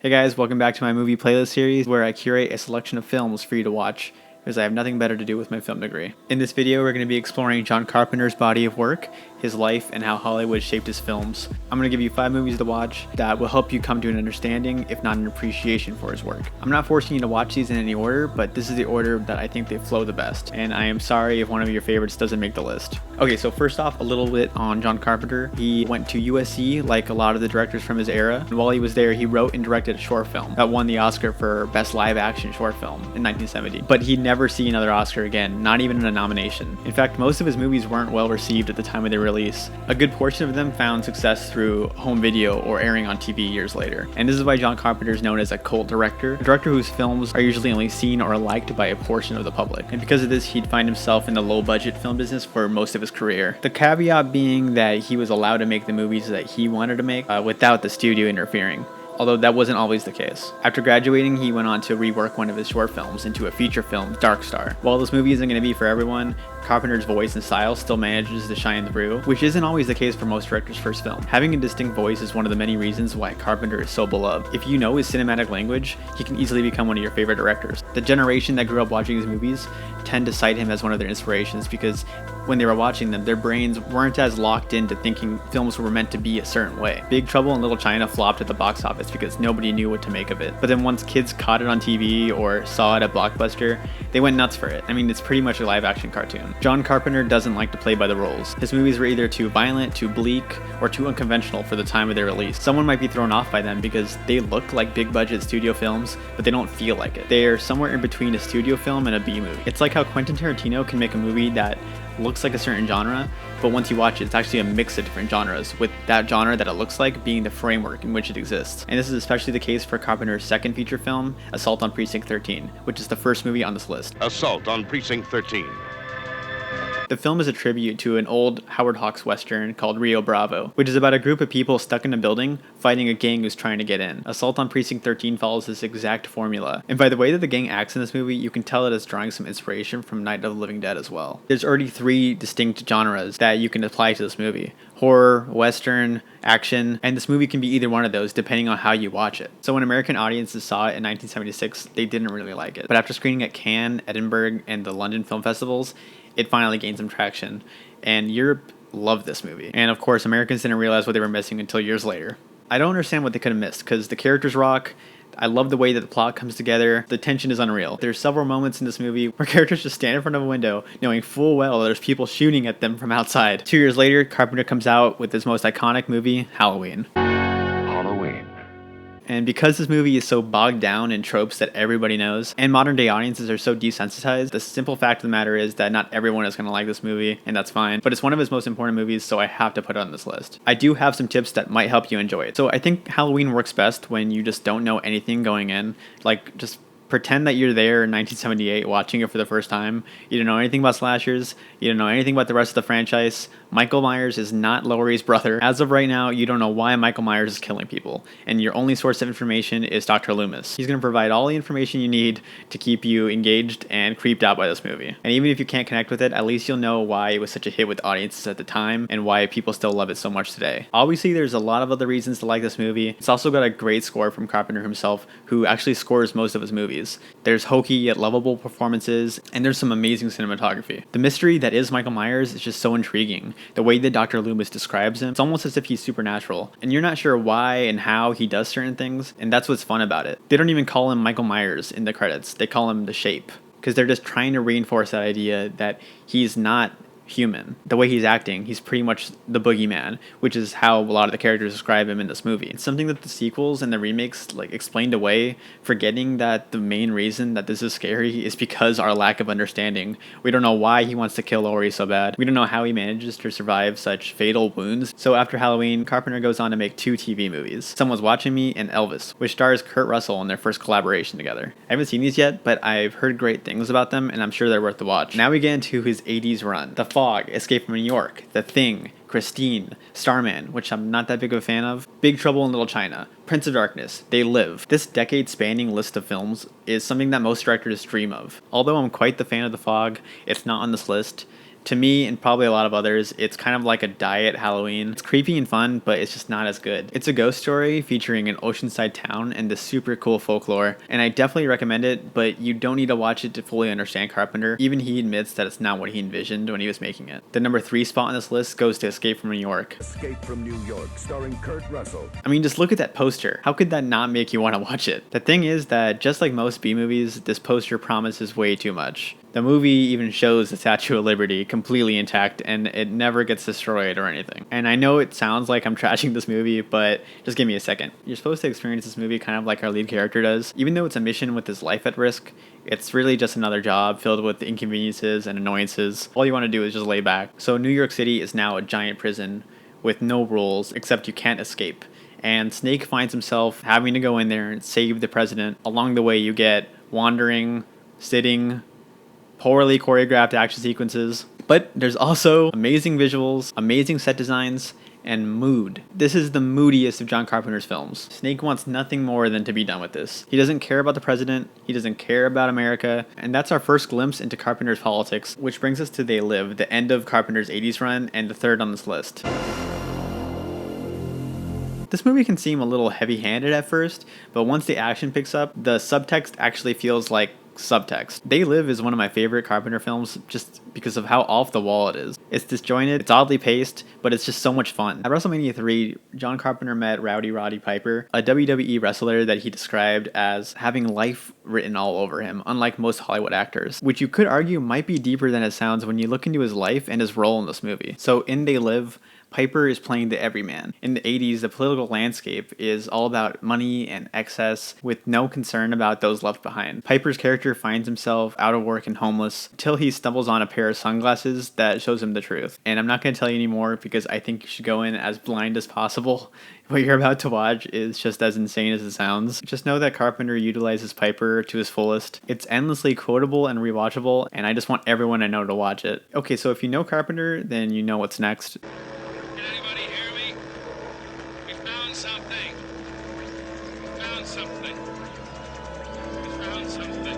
Hey guys, welcome back to my movie playlist series where I curate a selection of films for you to watch because I have nothing better to do with my film degree. In this video, we're going to be exploring John Carpenter's body of work, his life, and how Hollywood shaped his films. I'm going to give you 5 movies to watch that will help you come to an understanding, if not an appreciation for his work. I'm not forcing you to watch these in any order, but this is the order that I think they flow the best, and I am sorry if one of your favorites doesn't make the list. Okay, so first off, a little bit on John Carpenter. He went to USC like a lot of the directors from his era, and while he was there, he wrote and directed a short film that won the Oscar for Best Live Action Short Film in 1970. But he'd never see another Oscar again, not even a nomination. In fact, most of his movies weren't well received at the time of their release. A good portion of them found success through home video or airing on TV years later. And this is why John Carpenter is known as a cult director, a director whose films are usually only seen or liked by a portion of the public. And because of this, he'd find himself in the low-budget film business for most of his career. The caveat being that he was allowed to make the movies that he wanted to make without the studio interfering, although that wasn't always the case. After graduating, he went on to rework one of his short films into a feature film, Dark Star. While this movie isn't going to be for everyone, Carpenter's voice and style still manages to shine through, which isn't always the case for most directors' first film. Having a distinct voice is one of the many reasons why Carpenter is so beloved. If you know his cinematic language, he can easily become one of your favorite directors. The generation that grew up watching his movies tend to cite him as one of their inspirations because when they were watching them, their brains weren't as locked into thinking films were meant to be a certain way. Big Trouble in Little China flopped at the box office because nobody knew what to make of it. But then once kids caught it on TV or saw it at Blockbuster, they went nuts for it. I mean, it's pretty much a live-action cartoon. John Carpenter doesn't like to play by the rules. His movies were either too violent, too bleak, or too unconventional for the time of their release. Someone might be thrown off by them because they look like big-budget studio films, but they don't feel like it. They are somewhere in between a studio film and a B-movie. It's like how Quentin Tarantino can make a movie that looks like a certain genre, but once you watch it, it's actually a mix of different genres, with that genre that it looks like being the framework in which it exists. And this is especially the case for Carpenter's second feature film, Assault on Precinct 13, which is the first movie on this list. Assault on Precinct 13. The film is a tribute to an old Howard Hawks Western called Rio Bravo, which is about a group of people stuck in a building fighting a gang who's trying to get in. Assault on Precinct 13 follows this exact formula, and by the way that the gang acts in this movie, you can tell it is drawing some inspiration from Night of the Living Dead as well. There's already 3 distinct genres that you can apply to this movie: horror, western, action, and this movie can be either one of those depending on how you watch it. So when American audiences saw it in 1976, they didn't really like it. But after screening at Cannes, Edinburgh, and the London film festivals, it finally gained some traction, and Europe loved this movie. And of course, Americans didn't realize what they were missing until years later. I don't understand what they could have missed, because the characters rock. I love the way that the plot comes together. The tension is unreal. There's several moments in this movie where characters just stand in front of a window knowing full well there's people shooting at them from outside. 2 years later, Carpenter comes out with his most iconic movie, Halloween. And because this movie is so bogged down in tropes that everybody knows, and modern day audiences are so desensitized, the simple fact of the matter is that not everyone is going to like this movie, and that's fine. But it's one of his most important movies, so I have to put it on this list. I do have some tips that might help you enjoy it. So I think Halloween works best when you just don't know anything going in. Like, just pretend that you're there in 1978 watching it for the first time. You don't know anything about slashers. You don't know anything about the rest of the franchise. Michael Myers is not Laurie's brother. As of right now, you don't know why Michael Myers is killing people, and your only source of information is Dr. Loomis. He's going to provide all the information you need to keep you engaged and creeped out by this movie. And even if you can't connect with it, at least you'll know why it was such a hit with audiences at the time and why people still love it so much today. Obviously, there's a lot of other reasons to like this movie. It's also got a great score from Carpenter himself, who actually scores most of his movies. There's hokey yet lovable performances, and there's some amazing cinematography. The mystery that is Michael Myers is just so intriguing. The way that Dr. Loomis describes him, it's almost as if he's supernatural, and you're not sure why and how he does certain things, and that's what's fun about it. They don't even call him Michael Myers in the credits, they call him The Shape, because they're just trying to reinforce that idea that he's not human. The way he's acting, he's pretty much the boogeyman, which is how a lot of the characters describe him in this movie. It's something that the sequels and the remakes explained away, forgetting that the main reason that this is scary is because our lack of understanding. We don't know why he wants to kill Laurie so bad. We don't know how he manages to survive such fatal wounds. So after Halloween, Carpenter goes on to make 2 TV movies, Someone's Watching Me and Elvis, which stars Kurt Russell in their first collaboration together. I haven't seen these yet, but I've heard great things about them, and I'm sure they're worth the watch. Now we get into his 80s run. The Fog, Escape from New York, The Thing, Christine, Starman, which I'm not that big of a fan of, Big Trouble in Little China, Prince of Darkness, They Live. This decade-spanning list of films is something that most directors dream of. Although I'm quite the fan of The Fog, it's not on this list. To me, and probably a lot of others, it's kind of like a diet Halloween. It's creepy and fun, but it's just not as good. It's a ghost story featuring an oceanside town and this super cool folklore, and I definitely recommend it, but you don't need to watch it to fully understand Carpenter. Even he admits that it's not what he envisioned when he was making it. The number 3 spot on this list goes to Escape from New York. Escape from New York, starring Kurt Russell. I mean, just look at that poster. How could that not make you want to watch it? The thing is that, just like most B-movies, this poster promises way too much. The movie even shows the Statue of Liberty completely intact, and it never gets destroyed or anything. And I know it sounds like I'm trashing this movie, but just give me a second. You're supposed to experience this movie kind of like our lead character does. Even though it's a mission with his life at risk, it's really just another job filled with inconveniences and annoyances. All you want to do is just lay back. So New York City is now a giant prison with no rules, except you can't escape. And Snake finds himself having to go in there and save the president. Along the way, you get wandering, sitting, poorly choreographed action sequences, but there's also amazing visuals, amazing set designs, and mood. This is the moodiest of John Carpenter's films. Snake wants nothing more than to be done with this. He doesn't care about the president, he doesn't care about America, and that's our first glimpse into Carpenter's politics, which brings us to They Live, the end of Carpenter's 80s run, and the third on this list. This movie can seem a little heavy-handed at first, but once the action picks up, the subtext actually feels like subtext. They Live is one of my favorite Carpenter films just because of how off the wall it is. It's disjointed, it's oddly paced, but it's just so much fun. At WrestleMania 3, John Carpenter met Rowdy Roddy Piper, a WWE wrestler that he described as having life written all over him, unlike most Hollywood actors, which you could argue might be deeper than it sounds when you look into his life and his role in this movie. So in They Live, Piper is playing the everyman. In the 80s, the political landscape is all about money and excess, with no concern about those left behind. Piper's character finds himself out of work and homeless until he stumbles on a pair of sunglasses that shows him the truth. And I'm not going to tell you anymore because I think you should go in as blind as possible. What you're about to watch is just as insane as it sounds. Just know that Carpenter utilizes Piper to his fullest. It's endlessly quotable and rewatchable, and I just want everyone I know to watch it. Okay, so if you know Carpenter, then you know what's next. Can anybody hear me? We found something. We found something. We found something.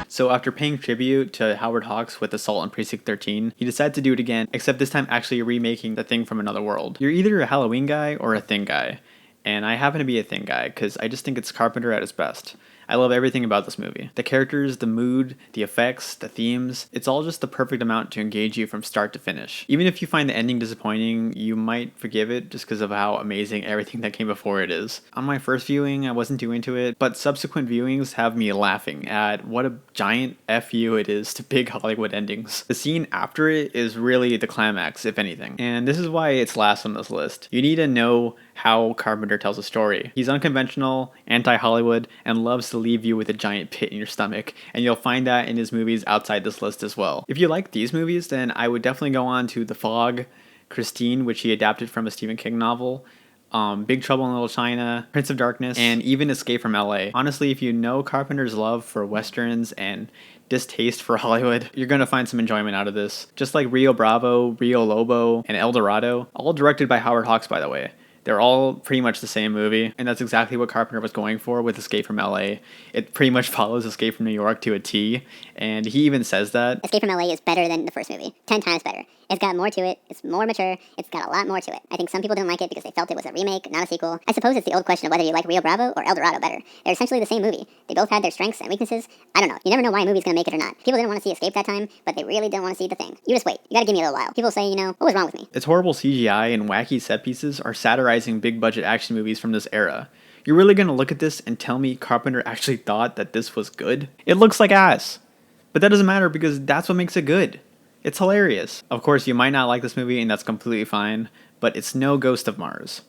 So after paying tribute to Howard Hawks with Assault on Precinct 13, he decided to do it again, except this time actually remaking The Thing from Another World. You're either a Halloween guy or a Thing guy, and I happen to be a Thing guy because I just think it's Carpenter at his best. I love everything about this movie. The characters, the mood, the effects, the themes, it's all just the perfect amount to engage you from start to finish. Even if you find the ending disappointing, you might forgive it just because of how amazing everything that came before it is. On my first viewing, I wasn't too into it, but subsequent viewings have me laughing at what a giant FU it is to big Hollywood endings. The scene after it is really the climax, if anything. And this is why it's last on this list. You need to know how Carpenter tells a story. He's unconventional, anti-Hollywood, and loves to leave you with a giant pit in your stomach, and you'll find that in his movies outside this list as well. If you like these movies, then I would definitely go on to The Fog, Christine, which he adapted from a Stephen King novel, Big Trouble in Little China, Prince of Darkness, and even Escape from LA. Honestly, if you know Carpenter's love for westerns and distaste for Hollywood, you're gonna find some enjoyment out of this. Just like Rio Bravo, Rio Lobo, and El Dorado, all directed by Howard Hawks, by the way. They're all pretty much the same movie, and that's exactly what Carpenter was going for with Escape from LA. It pretty much follows Escape from New York to a T, and he even says that. Escape from LA is better than the first movie. 10 times better. It's got more to it, it's more mature, it's got a lot more to it. I think some people didn't like it because they felt it was a remake, not a sequel. I suppose it's the old question of whether you like Rio Bravo or El Dorado better. They're essentially the same movie. They both had their strengths and weaknesses. I don't know. You never know why a movie's gonna make it or not. People didn't want to see Escape that time, but they really didn't want to see The Thing. You just wait. You gotta give me a little while. People say, what was wrong with me? Its horrible CGI and wacky set pieces are satirizing big budget action movies from this era. You're really gonna look at this and tell me Carpenter actually thought that this was good? It looks like ass. But that doesn't matter because that's what makes it good. It's hilarious. Of course, you might not like this movie and that's completely fine, but it's no Ghost of Mars.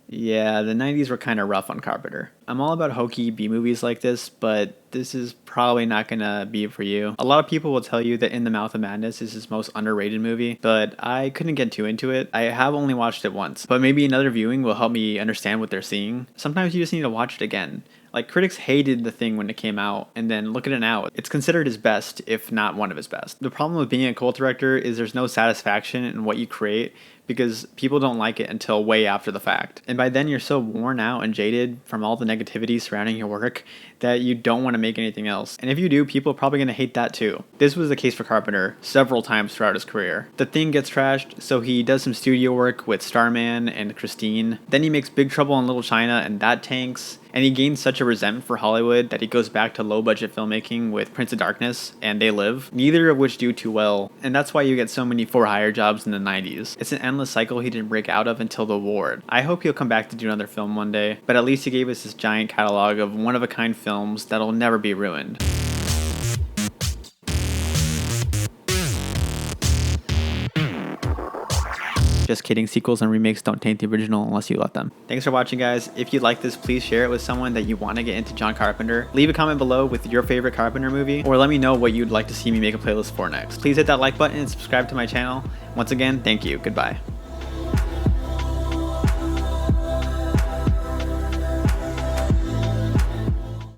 Yeah, the 90s were kind of rough on Carpenter. I'm all about hokey B-movies like this, but this is probably not gonna be for you. A lot of people will tell you that In the Mouth of Madness is his most underrated movie, but I couldn't get too into it. I have only watched it once, but maybe another viewing will help me understand what they're seeing. Sometimes you just need to watch it again. Like, critics hated The Thing when it came out, and then look at it now. It's considered his best, if not one of his best. The problem with being a cult director is there's no satisfaction in what you create because people don't like it until way after the fact. And by then you're so worn out and jaded from all the negativity surrounding your work that you don't want to make anything else. And if you do, people are probably going to hate that too. This was the case for Carpenter several times throughout his career. The Thing gets trashed, so he does some studio work with Starman and Christine. Then he makes Big Trouble in Little China, and that tanks. And he gains such a resentment for Hollywood that he goes back to low-budget filmmaking with Prince of Darkness and They Live, neither of which do too well, and that's why you get so many for-hire jobs in the 90s. It's an endless cycle he didn't break out of until The Ward. I hope he'll come back to do another film one day, but at least he gave us this giant catalog of one-of-a-kind films that'll never be ruined. Just kidding, sequels and remakes don't taint the original unless you let them. Thanks for watching, guys. If you like this, please share it with someone that you want to get into John Carpenter. Leave a comment below with your favorite Carpenter movie, or let me know what you'd like to see me make a playlist for next. Please hit that like button and subscribe to my channel. Once again, thank you. Goodbye.